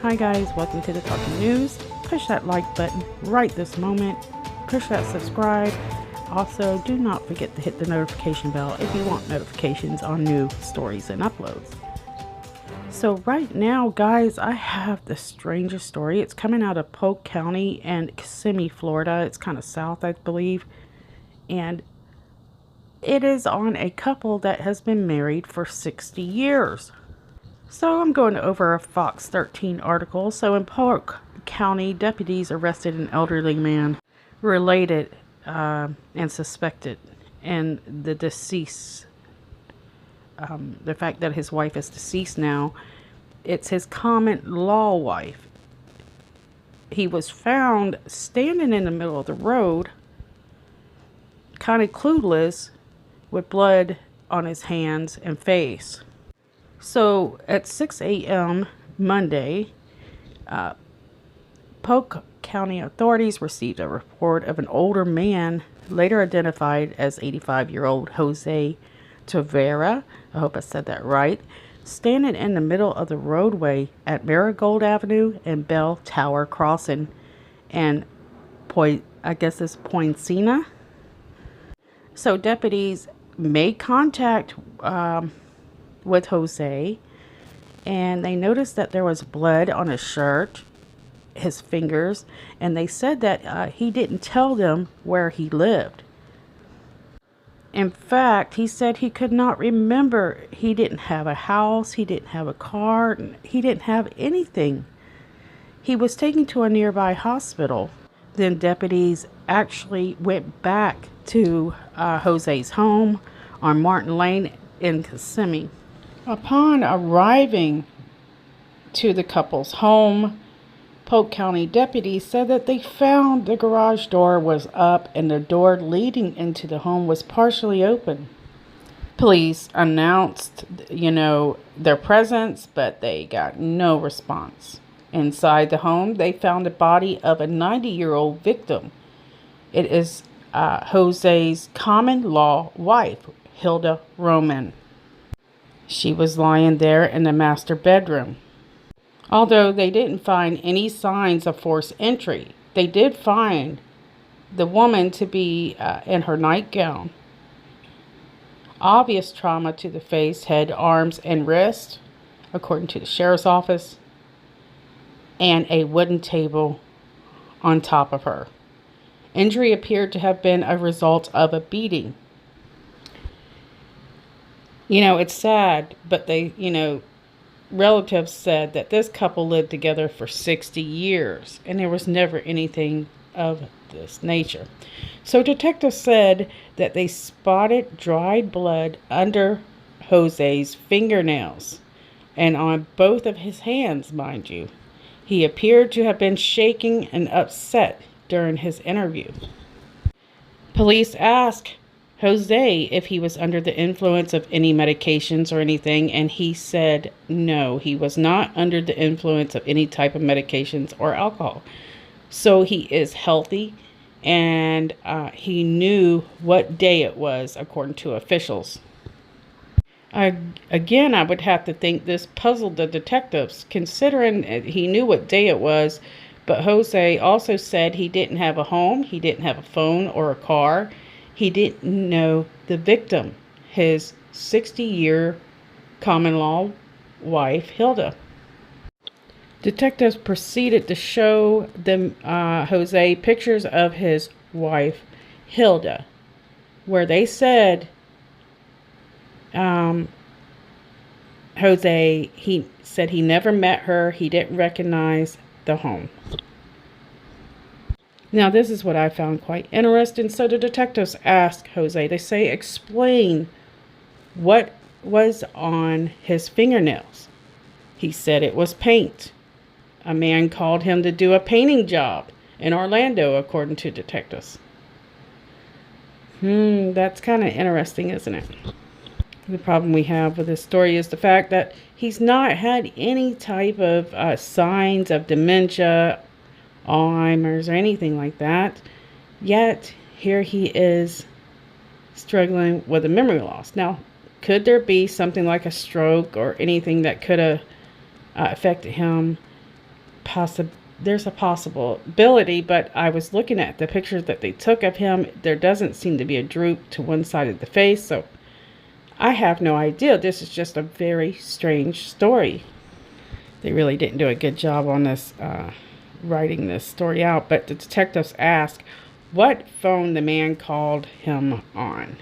Hi guys, welcome to the Talking News. Push that like button right this moment. Push that subscribe. Also, do not forget to hit the notification bell if you want notifications on new stories and uploads. So right now, guys, I have the strangest story. It's coming out of Polk County and Kissimmee, Florida. It's kind of south, I believe. And it is on a couple that has been married for 60 years. So I'm going over a Fox 13 article. So in Polk County, deputies arrested an elderly man related and suspected in the deceased. The fact that his wife is deceased now, it's his common law wife. He was found standing in the middle of the road, kind of clueless, with blood on his hands and face. So at 6 a.m. Monday, Polk County authorities received a report of an older man, later identified as 85-year-old Jose Tavera, I hope I said that right, standing in the middle of the roadway at Marigold Avenue and Bell Tower Crossing and Poinciana. So deputies made contact with Jose, and they noticed that there was blood on his shirt, his fingers, and they said that he didn't tell them where he lived. In fact, he said he could not remember. He didn't have a house, he didn't have a car, he didn't have anything. He was taken to a nearby hospital. Then deputies actually went back to Jose's home on Martin Lane in Kissimmee. Upon arriving to the couple's home, Polk County deputies said that they found the garage door was up and the door leading into the home was partially open. Police announced, their presence, but they got no response. Inside the home, they found the body of a 90-year-old victim. It is Jose's common law wife, Hilda Roman. She was lying there in the master bedroom. Although they didn't find any signs of forced entry, they did find the woman to be in her nightgown. Obvious trauma to the face, head, arms, and wrist, according to the sheriff's office, and a wooden table on top of her. Injury appeared to have been a result of a beating. It's sad, but relatives said that this couple lived together for 60 years and there was never anything of this nature. So detectives said that they spotted dried blood under Jose's fingernails and on both of his hands, mind you. He appeared to have been shaking and upset during his interview. Police asked Jose if he was under the influence of any medications or anything, and he said no, he was not under the influence of any type of medications or alcohol. So he is healthy, and he knew what day it was, according to officials. Again, I would have to think this puzzled the detectives, considering he knew what day it was, but Jose also said he didn't have a home, he didn't have a phone or a car. He didn't know the victim, his 60-year common law wife, Hilda. Detectives proceeded to show them Jose pictures of his wife, Hilda, where they said Jose, he said he never met her, he didn't recognize the home. Now, this is what I found quite interesting. So the detectives asked Jose, they say, explain what was on his fingernails. He said it was paint. A man called him to do a painting job in Orlando, according to detectives. That's kind of interesting, isn't it? The problem we have with this story is the fact that he's not had any type of signs of dementia, Alzheimer's, or anything like that. Yet, here he is struggling with a memory loss. Now, could there be something like a stroke or anything that could have affected him? there's a possibility, but I was looking at the pictures that they took of him. There doesn't seem to be a droop to one side of the face, so I have no idea. This is just a very strange story. They really didn't do a good job on this, writing this story out, but the detectives asked what phone the man called him on,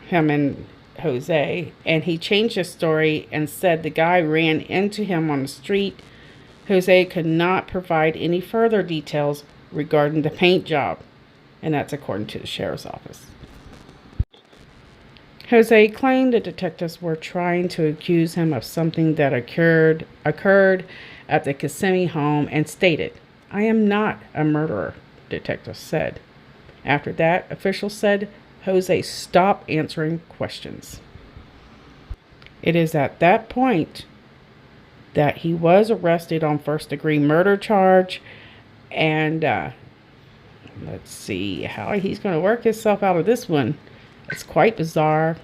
him and Jose, and he changed his story and said the guy ran into him on the street. Jose could not provide any further details regarding the paint job, and that's according to the sheriff's office. Jose claimed the detectives were trying to accuse him of something that occurred at the Kissimmee home and stated, "I am not a murderer," detectives said. After that, officials said Jose stopped answering questions. It is at that point that he was arrested on first-degree murder charge, and let's see how he's going to work himself out of this one. It's quite bizarre.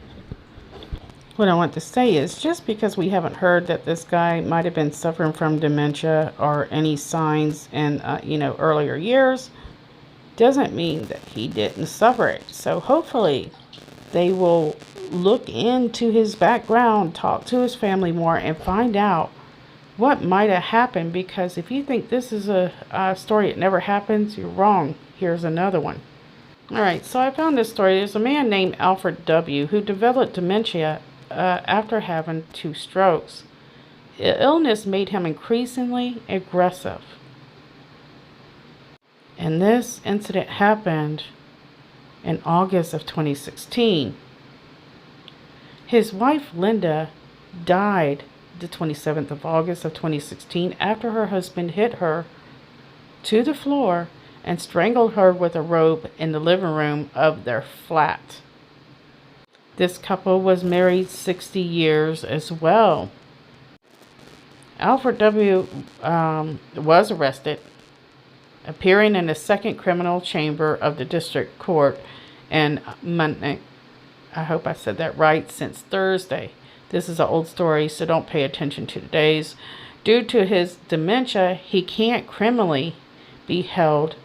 What I want to say is just because we haven't heard that this guy might have been suffering from dementia or any signs in earlier years doesn't mean that he didn't suffer it. So hopefully they will look into his background, talk to his family more, and find out what might have happened, because if you think this is a story that never happens, you're wrong. Here's another one. Alright, so I found this story. There's a man named Alfred W. who developed dementia after having 2 strokes. The illness made him increasingly aggressive. And this incident happened in August of 2016. His wife, Linda, died the 27th of August of 2016 after her husband hit her to the floor and strangled her with a rope in the living room of their flat. This couple was married 60 years as well. Alfred W. Was arrested, appearing in the second criminal chamber of the district court in Monday. I hope I said that right, since Thursday. This is an old story, so don't pay attention to today's. Due to his dementia, he can't criminally be held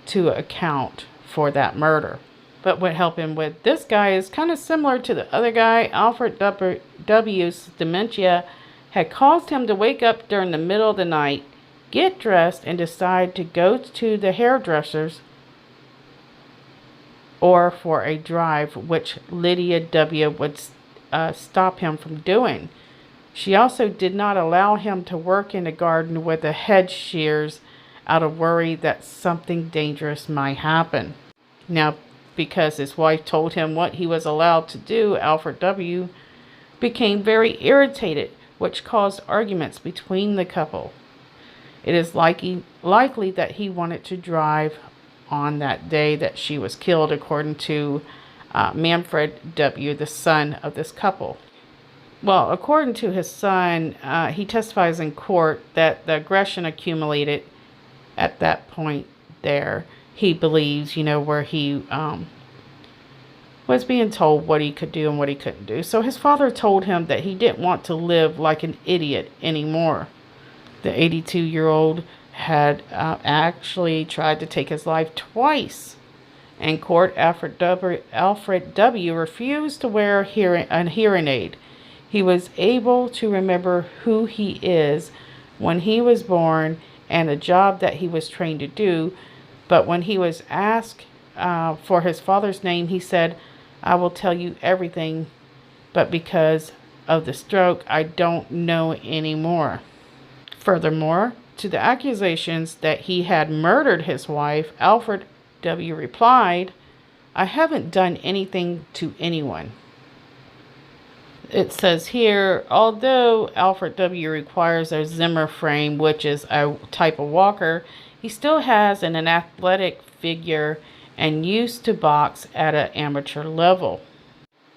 to account for that murder. But what helped him with this guy is kind of similar to the other guy. Alfred W.'s dementia had caused him to wake up during the middle of the night, get dressed, and decide to go to the hairdresser's or for a drive, which Lydia W. would stop him from doing. She also did not allow him to work in the garden with the hedge shears out of worry that something dangerous might happen. Now, because his wife told him what he was allowed to do, Alfred W. became very irritated, which caused arguments between the couple. It is likely that he wanted to drive on that day that she was killed, according to Manfred W., the son of this couple. Well, according to his son, he testifies in court that the aggression accumulated at that point there. He believes, where he was being told what he could do and what he couldn't do. So his father told him that he didn't want to live like an idiot anymore. The 82-year-old had actually tried to take his life twice. In court, Alfred W. refused to wear a hearing aid. He was able to remember who he is when he was born and the job that he was trained to do. But when he was asked for his father's name, he said, "I will tell you everything, but because of the stroke, I don't know anymore." Furthermore, to the accusations that he had murdered his wife, Alfred W. replied, "I haven't done anything to anyone." It says here, although Alfred W. requires a Zimmer frame, which is a type of walker, he still has an athletic figure and used to box at an amateur level.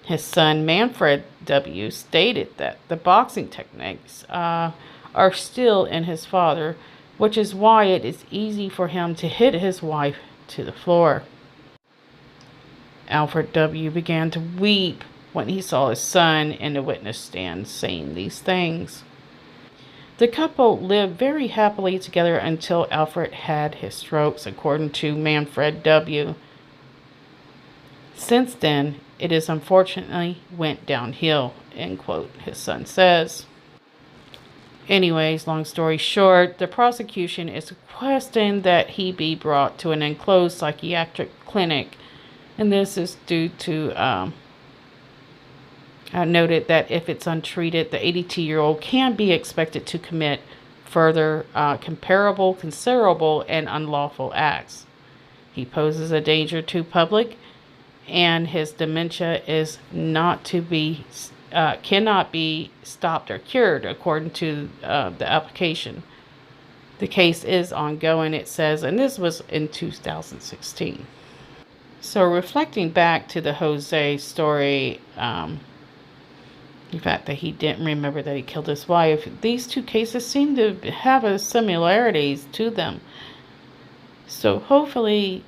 His son Manfred W. stated that the boxing techniques are still in his father, which is why it is easy for him to hit his wife to the floor. Alfred W. began to weep when he saw his son in the witness stand saying these things. The couple lived very happily together until Alfred had his strokes, according to Manfred W. Since then, it has unfortunately went downhill, end quote, his son says. Anyways, long story short, the prosecution is requesting that he be brought to an enclosed psychiatric clinic. And this is due to, noted that if it's untreated, the 82-year-old can be expected to commit further comparable, considerable, and unlawful acts. He poses a danger to public, and his dementia is not to be cannot be stopped or cured, according to the application. The case is ongoing, it says, and this was in 2016. So reflecting back to the Jose story, the fact that he didn't remember that he killed his wife, these two cases seem to have a similarities to them. So hopefully,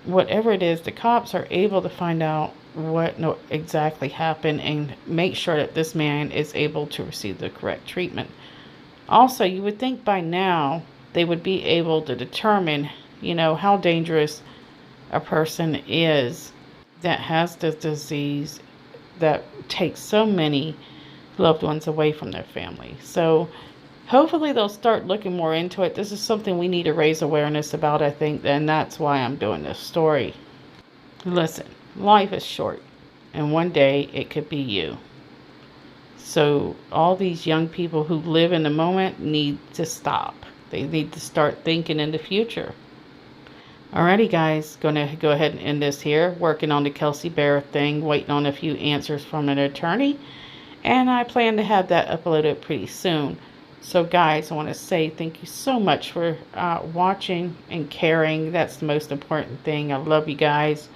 whatever it is, the cops are able to find out what exactly happened and make sure that this man is able to receive the correct treatment. Also, you would think by now they would be able to determine, how dangerous a person is that has this disease that takes so many loved ones away from their family. So hopefully they'll start looking more into it. This is something we need to raise awareness about, I think, and that's why I'm doing this story. Listen, life is short, and one day it could be you. So all these young people who live in the moment need to stop. They need to start thinking in the future. Alrighty, guys, gonna go ahead and end this here. Working on the Kelsey Bear thing, waiting on a few answers from an attorney, and I plan to have that uploaded pretty soon. So guys, I want to say thank you so much for watching and caring. That's the most important thing. I love you guys,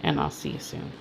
and I'll see you soon.